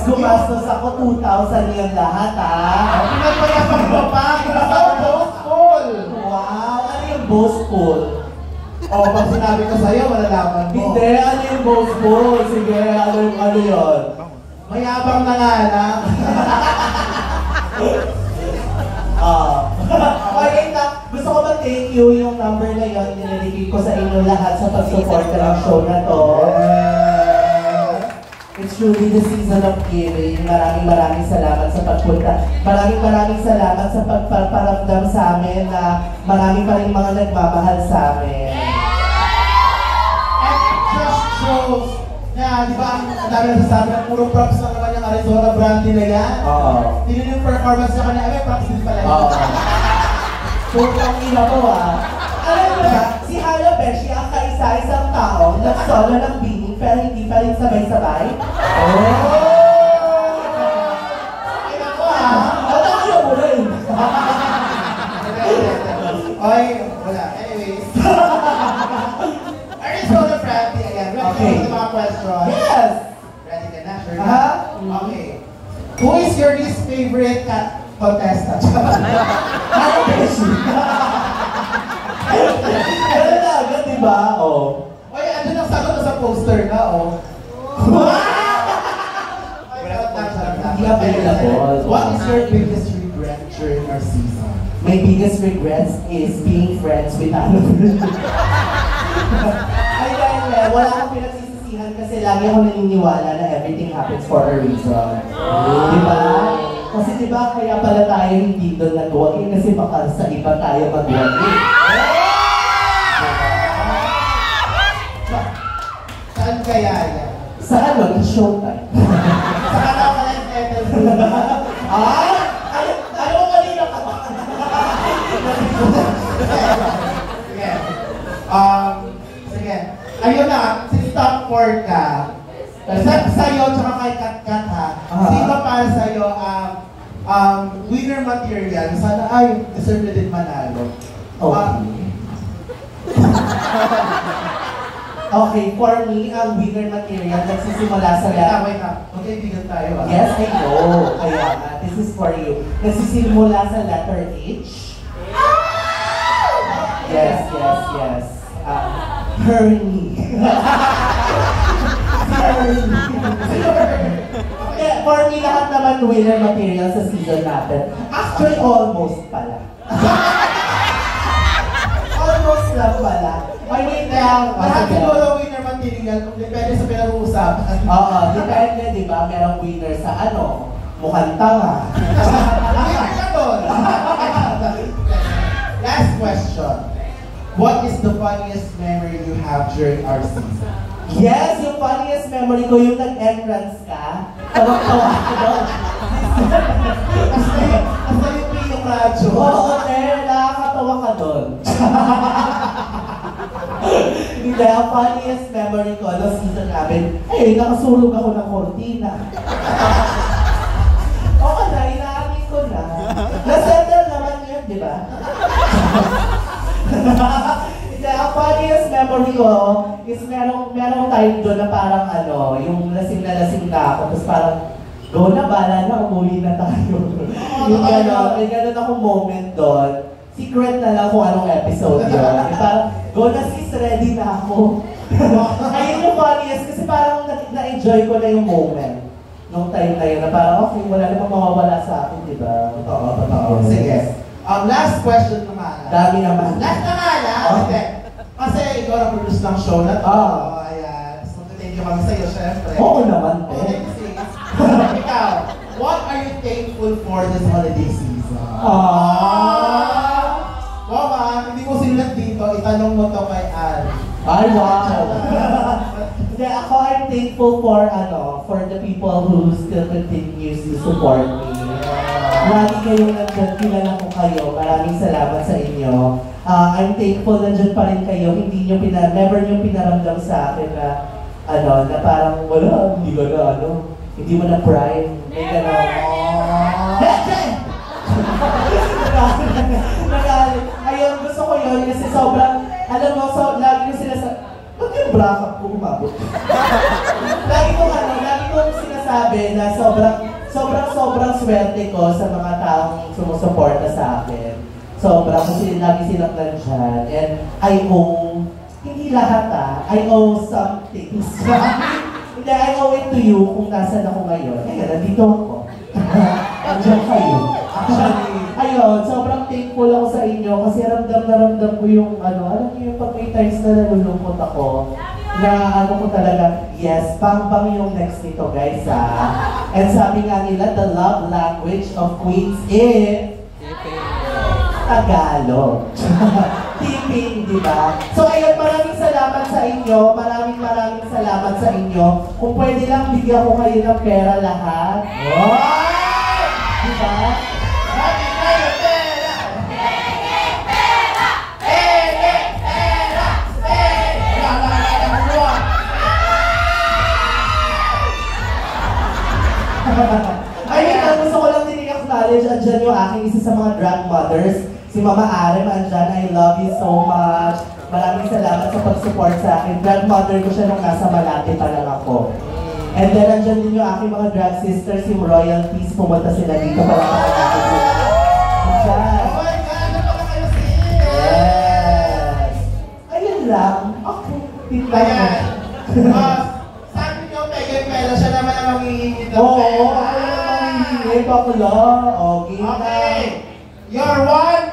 gumastos ako 2,000 yung lahat, ha? Pinagpayapang mo pa! Boastful! Wow! Ano yung boastful? Pag sinabi ko sa'yo, malalaman mo. Hindi, ano yung boastful? Sige, ano yun? Mayabang na nga lang. Okay, gusto ko mag-thank you yung number na yun. Nilaligay ko sa inyo lahat sa pag-support ng show na to. It's truly the season of giving. Maraming salamat sa pagpunta. Maraming salamat sa pagpaparamdam sa amin na marami pa rin mga nagmamahal sa amin. And it just shows na, di ba, ang dami nasasabi na puro props lang naman yung Arizona Brandy na yan? Oo. Tingnan yung performance niya kanina, ay props din pala yun. Oo. Putang ina ko, alam mo ba, si Hannah Beshi ang kaisa-isang tao nag-solo ng bining pero hindi pa rin sabay-sabay. Ay, ako Ba't ako siya muna eh? Oy, wala. Anyways. Arizona Brandy, ayan. Ready Okay. ka sa mga questions? Yes! Ready ka na? Sure na? Okay. Who is your least favorite contestant? Hannah Beshi. Pero na agad, diba? Oo. Oy, andun ang sagot mo sa poster na, oh. Hindi available. What is your biggest regret during our season? My biggest regrets is being friends with Hannah Beshi. Ay, dahil wala akong pinagsisisihan kasi lagi ako naniniwala na everything happens for a reason. Diba? Kasi diba, kaya pala tayo hindi doon nag-walking kasi baka sa iba tayo mag-walking. Saan kaya yan? Sa ano? Sa showtime. Sa kanaw ka lang settle. Ano ko kanina ka ba? Sige. Sige. Ayun na, since top 4 ka, sa'yo, tsaka kay Kat ha, sino para sa'yo winner material? Sana ay, deserve na din manalo. Okay, for me, ang winner material nagsisimula sa Wait na. Magkaibigan tayo Yes, I know. Kaya nga, this is for you. Nagsisimula sa letter H. Yes. Hernie. For me, lahat naman winner material sa season natin. Actually, almost pala. Almost lang pala. Ay, wait lang. Lahat siguro winner material kung depende sa pinag-uusapan. Oo, depende, di ba? Merong winner sa mukhang tanga. Winner ka doon. Last question. What is the funniest memory you have during our season? Yes, yung funniest memory ko yung nag-entrance ka. Tawag-tawa ko doon. As na yung radyo. Oo, nakakatawa ka doon. Hindi, ang funniest memory ko no season namin, nakasulog ako ng kortina. Oo na, inaamin ko na. Nasettle naman yun, di ba? Hindi, ang funniest memory ko is merong time doon na parang yung lasing na ako, tapos parang, go na, bala na, umuwi na tayo. Yung may gano'n akong moment doon. Secret na lang kung anong episode yun. Parang, go na sis, ready na ako. Ayun yung funniest kasi parang na-enjoy ko na yung moment. Nung time na yun na parang, okay, wala namang mawawala sa akin, di ba? Totoo. Sige. Last question naman. Dami naman. Last naman, okay. Kasi ikaw na-produce ng show na to. Ayan. So, thank you kami sa'yo, syempre. Oo naman, Thank you, sis. Ikaw, what are you thankful for this holiday season? Mama, hindi mo sinulat dito, itanong mo to kay Al. Ay, wow! Hindi, ako I'm thankful for the people who still continues to support me. Lagi kayong nandyan, kilala ko kayo. Maraming salamat sa inyo. I'm thankful nandyan pa rin kayo. Never nyo pinaramdam sa akin na na parang wala, hindi ko na hindi mo na pride. May gano'n. Ayun, gusto ko yun kasi sobrang, lagi ko sinasabi, ba't yung bracket ko umabot? lagi ko sinasabi na sobrang swerte ko sa mga taong sumusuporta sa akin. Sobra kasi lagi silang nandyan. And I owe, hindi lahat I owe some things. Hindi, I owe it to you kung nasan ako ngayon. Kaya nandito ako. Andiyan kayo. Actually, ayun, sobrang thankful ako sa inyo kasi ramdam na ramdam ko yung alam niyo yung pag may times na nalulungkot ako, na ko talaga, yes, pang yung next nito guys And sabi nga nila, the love language of queens is Tagalog. Tipping, di ba? So ayun, maraming salamat sa inyo. Maraming salamat sa inyo. Kung pwede lang, bigyan ko kayo ng pera lahat. Wow! Di ba? Ayun, gusto ko lang din i-acknowledge, andyan yung aking isa sa mga drag mothers, si Mama Arem, andyan, I love you so much. Maraming salamat sa pag-support sa akin. Drag mother ko siya nung nasa Malate pa lang ako. And then, andyan din yung aking mga drag sisters, yung royalties, pumunta sila dito para makakapit sila. Andyan. Oh my God! Ano pala kayo sis? Yes! Ayun lang. Okay. Ayan. Sabi niyo, Megan Pela, siya naman ang manghihingi ng Oo, pera. ako lang manghihingi. Bakla. Okay. Okay. Your one